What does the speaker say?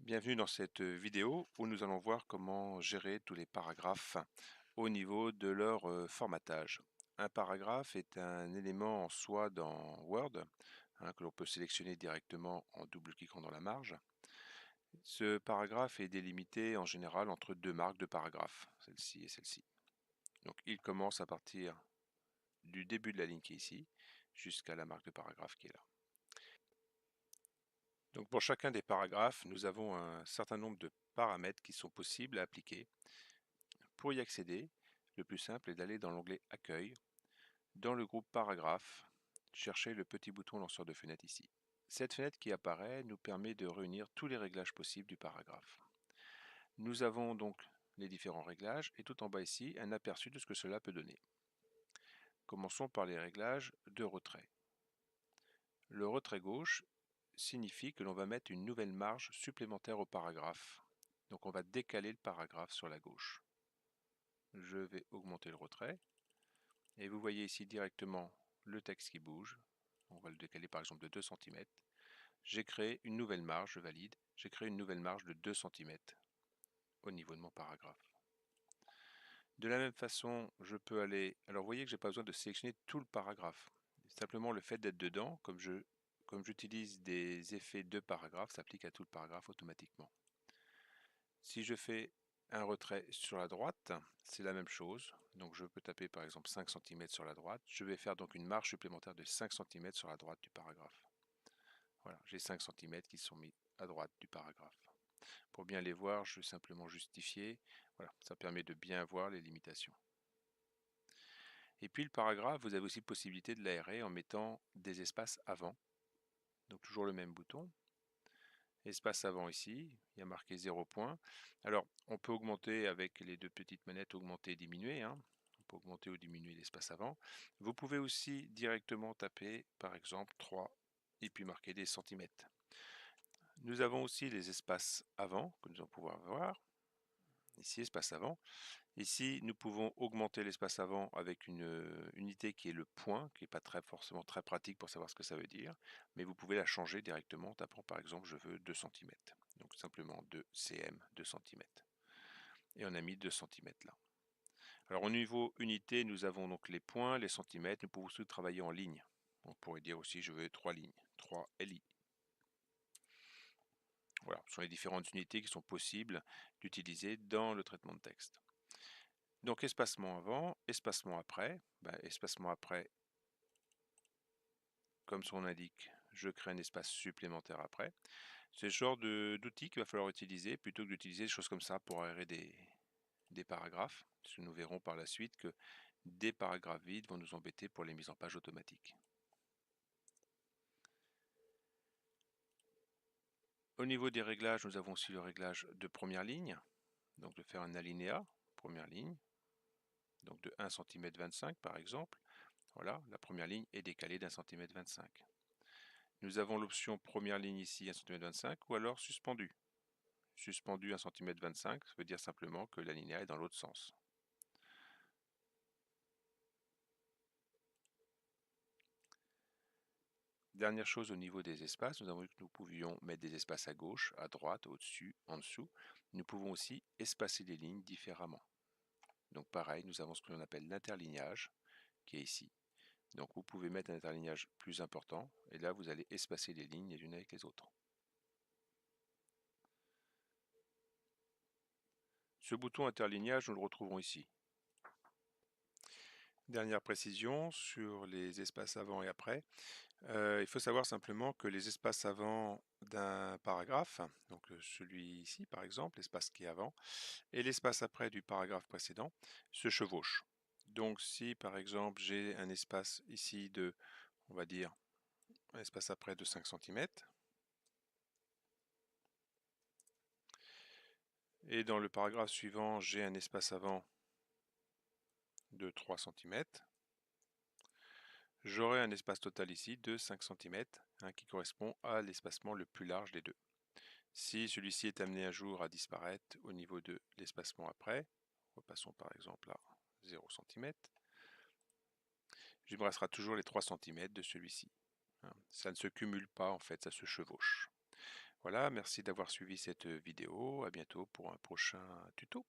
Bienvenue dans cette vidéo où nous allons voir comment gérer tous les paragraphes au niveau de leur formatage. Un paragraphe est un élément en soi dans Word que l'on peut sélectionner directement en double-cliquant dans la marge. Ce paragraphe est délimité en général entre deux marques de paragraphe, celle-ci et celle-ci. Donc il commence à partir du début de la ligne qui est ici jusqu'à la marque de paragraphe qui est là. Donc pour chacun des paragraphes, nous avons un certain nombre de paramètres qui sont possibles à appliquer. Pour y accéder, le plus simple est d'aller dans l'onglet Accueil, dans le groupe Paragraphes, chercher le petit bouton lanceur de fenêtre ici. Cette fenêtre qui apparaît nous permet de réunir tous les réglages possibles du paragraphe. Nous avons donc les différents réglages et tout en bas ici un aperçu de ce que cela peut donner. Commençons par les réglages de retrait. Le retrait gauche signifie que l'on va mettre une nouvelle marge supplémentaire au paragraphe. Donc on va décaler le paragraphe sur la gauche. Je vais augmenter le retrait. Et vous voyez ici directement le texte qui bouge. On va le décaler par exemple de 2 cm. J'ai créé une nouvelle marge, je valide. J'ai créé une nouvelle marge de 2 cm au niveau de mon paragraphe. De la même façon, je peux aller... Alors vous voyez que je n'ai pas besoin de sélectionner tout le paragraphe. Simplement le fait d'être dedans, comme j'utilise des effets de paragraphe, s'applique à tout le paragraphe automatiquement. Si je fais un retrait sur la droite, c'est la même chose. Donc je peux taper par exemple 5 cm sur la droite. Je vais faire donc une marge supplémentaire de 5 cm sur la droite du paragraphe. Voilà, j'ai 5 cm qui sont mis à droite du paragraphe. Pour bien les voir, je vais simplement justifier. Voilà, ça permet de bien voir les limitations. Et puis le paragraphe, vous avez aussi possibilité de l'aérer en mettant des espaces avant. Donc toujours le même bouton. Espace avant ici, il y a marqué 0 point. Alors, on peut augmenter avec les deux petites manettes, augmenter et diminuer. On peut augmenter ou diminuer l'espace avant. Vous pouvez aussi directement taper, par exemple, 3 et puis marquer des centimètres. Nous avons aussi les espaces avant que nous allons pouvoir voir. Ici, espace avant. Ici, nous pouvons augmenter l'espace avant avec une unité qui est le point, qui n'est pas forcément très pratique pour savoir ce que ça veut dire, mais vous pouvez la changer directement en tapant par exemple je veux 2 cm. Donc simplement 2 cm, 2 cm. Et on a mis 2 cm là. Alors au niveau unité, nous avons donc les points, les centimètres, nous pouvons aussi travailler en ligne. On pourrait dire aussi je veux 3 lignes, 3 LI. Voilà, ce sont les différentes unités qui sont possibles d'utiliser dans le traitement de texte. Donc espacement avant, espacement après. Espacement après, comme son indique, je crée un espace supplémentaire après. C'est le genre d'outil qu'il va falloir utiliser plutôt que d'utiliser des choses comme ça pour aérer des paragraphes. Parce que nous verrons par la suite que des paragraphes vides vont nous embêter pour les mises en page automatiques. Au niveau des réglages, nous avons aussi le réglage de première ligne. Donc de faire un alinéa, première ligne. Donc de 1 cm 25 par exemple. Voilà, la première ligne est décalée d'1 cm 25. Nous avons l'option première ligne ici 1 cm 25 ou alors suspendu. Suspendu 1 cm 25, ça veut dire simplement que l'alinéa est dans l'autre sens. Dernière chose au niveau des espaces, nous avons vu que nous pouvions mettre des espaces à gauche, à droite, au-dessus, en dessous. Nous pouvons aussi espacer les lignes différemment. Donc pareil, nous avons ce que l'on appelle l'interlignage, qui est ici. Donc vous pouvez mettre un interlignage plus important, et là vous allez espacer les lignes les unes avec les autres. Ce bouton interlignage, nous le retrouvons ici. Dernière précision sur les espaces avant et après. Il faut savoir simplement que les espaces avant d'un paragraphe, donc celui ici par exemple, l'espace qui est avant, et l'espace après du paragraphe précédent, se chevauchent. Donc si par exemple j'ai un espace ici de, on va dire, un espace après de 5 cm, et dans le paragraphe suivant j'ai un espace avant de 3 cm, j'aurai un espace total ici de 5 cm qui correspond à l'espacement le plus large des deux. Si celui-ci est amené un jour à disparaître au niveau de l'espacement après, repassons par exemple à 0 cm, il me restera toujours les 3 cm de celui-ci. Ça ne se cumule pas en fait, ça se chevauche. Voilà, merci d'avoir suivi cette vidéo. À bientôt pour un prochain tuto.